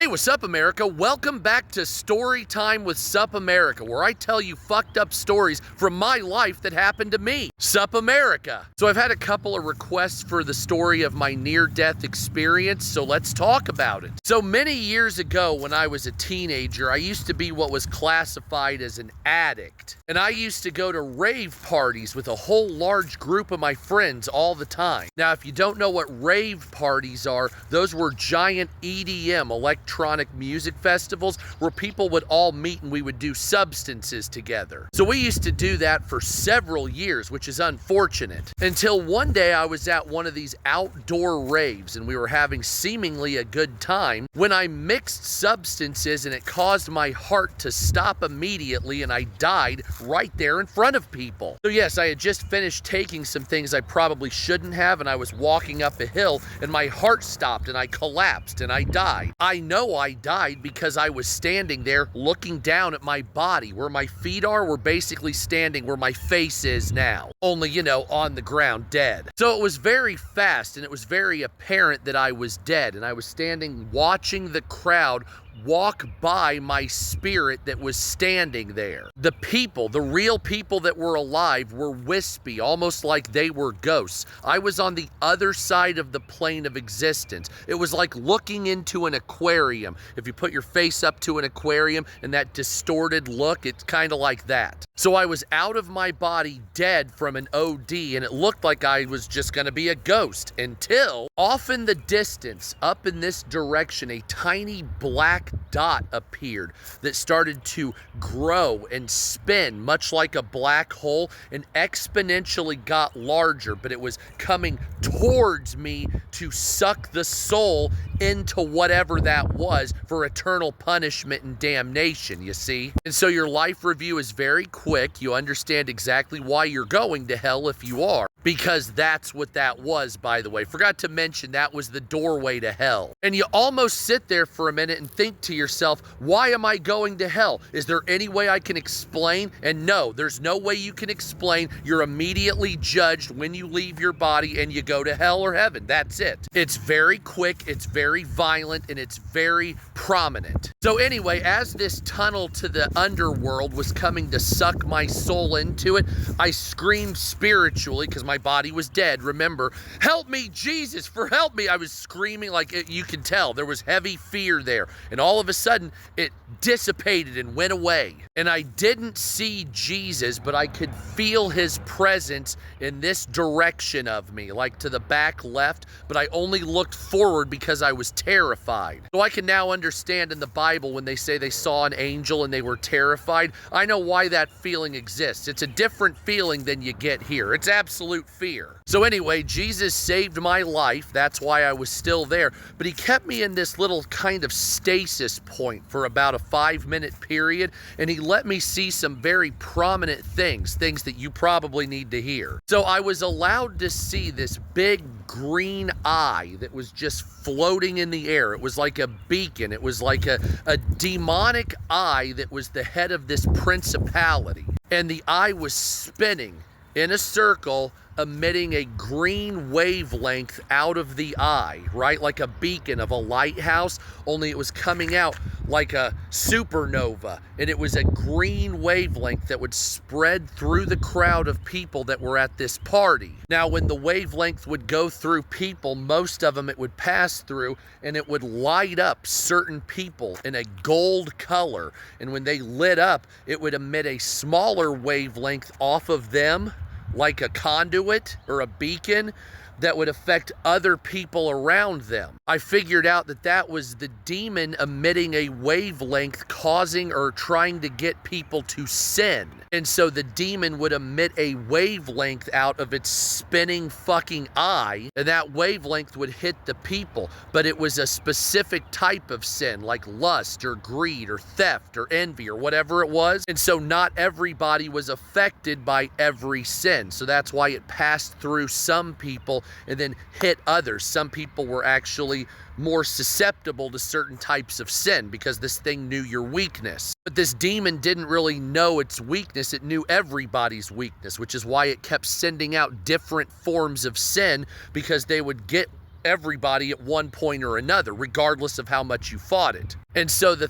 Hey, what's up, America? Welcome back to Story Time with Sup America, where I tell you fucked up stories from my life that happened to me. Sup America. So I've had a couple of requests for the story of my near-death experience, so let's talk about it. So many years ago when I was a teenager, I used to be what was classified as an addict. And I used to go to rave parties with a whole large group of my friends all the time. Now, if you don't know what rave parties are, those were giant EDM, electronic music festivals, where people would all meet and we would do substances together. So we used to do that for several years, which is unfortunate. Until one day I was at one of these outdoor raves and we were having seemingly a good time when I mixed substances and it caused my heart to stop immediately and I died right there in front of people. So yes, I had just finished taking some things I probably shouldn't have, and I was walking up a hill and my heart stopped and I collapsed and I died. I know I died because I was standing there looking down at my body. Where my feet are were basically standing where my face is now. Only, on the ground, dead. So it was very fast and it was very apparent that I was dead, and I was standing watching the crowd walk by my spirit that was standing there. The people, the real people that were alive, were wispy, almost like they were ghosts. I was on the other side of the plane of existence. It was like looking into an aquarium. If you put your face up to an aquarium and that distorted look, it's kind of like that. So I was out of my body, dead from an OD, and it looked like I was just gonna be a ghost until off in the distance, up in this direction, a tiny black dot appeared that started to grow and spin much like a black hole and exponentially got larger, but it was coming towards me to suck the soul into whatever that was for eternal punishment and damnation, you see? And so your life review is very quick. You understand exactly why you're going to hell if you are, because that's what that was, by the way. Forgot to mention that was the doorway to hell. And you almost sit there for a minute and think to yourself, why am I going to hell? Is there any way I can explain? And no, there's no way you can explain. You're immediately judged when you leave your body and you go to hell or heaven. That's it. It's very quick, it's very violent, and it's very prominent. So anyway, as this tunnel to the underworld was coming to suck my soul into it, I screamed spiritually because my body was dead. Remember, help me, Jesus, for help me. I was screaming like you can tell. There was heavy fear there. And all of a sudden, it dissipated and went away. And I didn't see Jesus, but I could feel his presence in this direction of me, like to the back left, but I only looked forward because I was terrified. So I can now understand in the Bible when they say they saw an angel and they were terrified. I know why that feeling exists. It's a different feeling than you get here. It's absolute fear. So anyway, Jesus saved my life. That's why I was still there. But he kept me in this little kind of stasis point for about a 5-minute period, and he let me see some very prominent things that you probably need to hear. So I was allowed to see this big green eye that was just floating in the air. It was like a beacon. It was like a demonic eye that was the head of this principality. And the eye was spinning in a circle, emitting a green wavelength out of the eye, right? Like a beacon of a lighthouse, only it was coming out like a supernova, and it was a green wavelength that would spread through the crowd of people that were at this party. Now, when the wavelength would go through people, most of them it would pass through, and it would light up certain people in a gold color, and when they lit up, it would emit a smaller wavelength off of them, like a conduit or a beacon that would affect other people around them. I figured out that that was the demon emitting a wavelength causing or trying to get people to sin. And so the demon would emit a wavelength out of its spinning fucking eye, and that wavelength would hit the people. But it was a specific type of sin, like lust or greed or theft or envy or whatever it was. And so not everybody was affected by every sin. So that's why it passed through some people and then hit others. Some people were actually more susceptible to certain types of sin because this thing knew your weakness. But this demon didn't really know its weakness. It knew everybody's weakness, which is why it kept sending out different forms of sin, because they would get everybody at one point or another, regardless of how much you fought it. And so the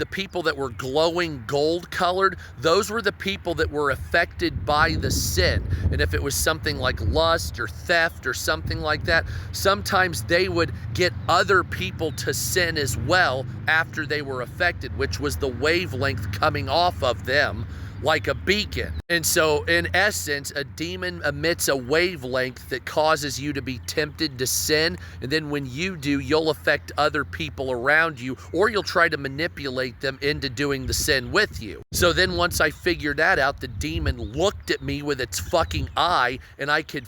people that were glowing gold colored, those were the people that were affected by the sin. And if it was something like lust or theft or something like that, sometimes they would get other people to sin as well after they were affected, which was the wavelength coming off of them like a beacon. And so in essence, a demon emits a wavelength that causes you to be tempted to sin, and then when you do, you'll affect other people around you, or you'll try to manipulate them into doing the sin with you. So then once I figured that out, the demon looked at me with its fucking eye, and I could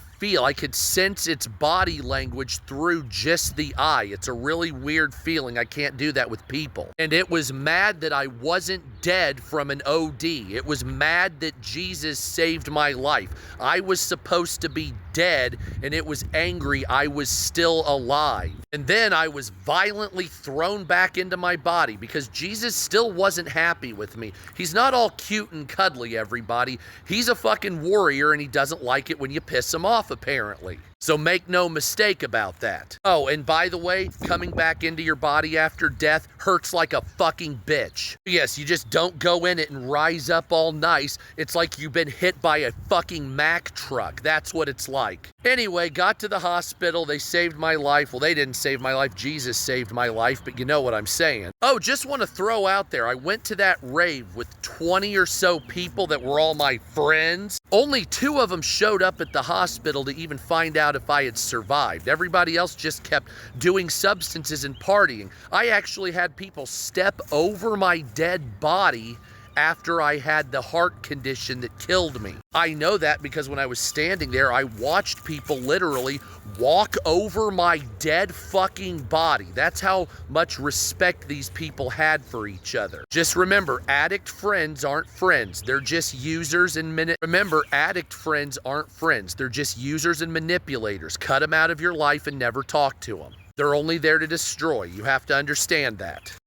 sense its body language through just the eye. It's a really weird feeling. I can't do that with people. And it was mad that I wasn't dead from an OD. It was mad that Jesus saved my life. I was supposed to be dead, and it was angry I was still alive. And then I was violently thrown back into my body because Jesus still wasn't happy with me. He's not all cute and cuddly, everybody. He's a fucking warrior, and he doesn't like it when you piss him off, apparently. So make no mistake about that. Oh, and by the way, coming back into your body after death hurts like a fucking bitch. Yes, you just don't go in it and rise up all nice. It's like you've been hit by a fucking Mack truck. That's what it's like. Anyway, got to the hospital. They saved my life. Well, they didn't save my life. Jesus saved my life, but you know what I'm saying. Oh, just want to throw out there, I went to that rave with 20 or so people that were all my friends. Only 2 of them showed up at the hospital to even find out if I had survived. Everybody else just kept doing substances and partying. I actually had people step over my dead body after I had the heart condition that killed me. I know that because when I was standing there, I watched people literally walk over my dead fucking body. That's how much respect these people had for each other. Just remember, addict friends aren't friends. They're just users and Remember, addict friends aren't friends. They're just users and manipulators. Cut them out of your life and never talk to them. They're only there to destroy. You have to understand that.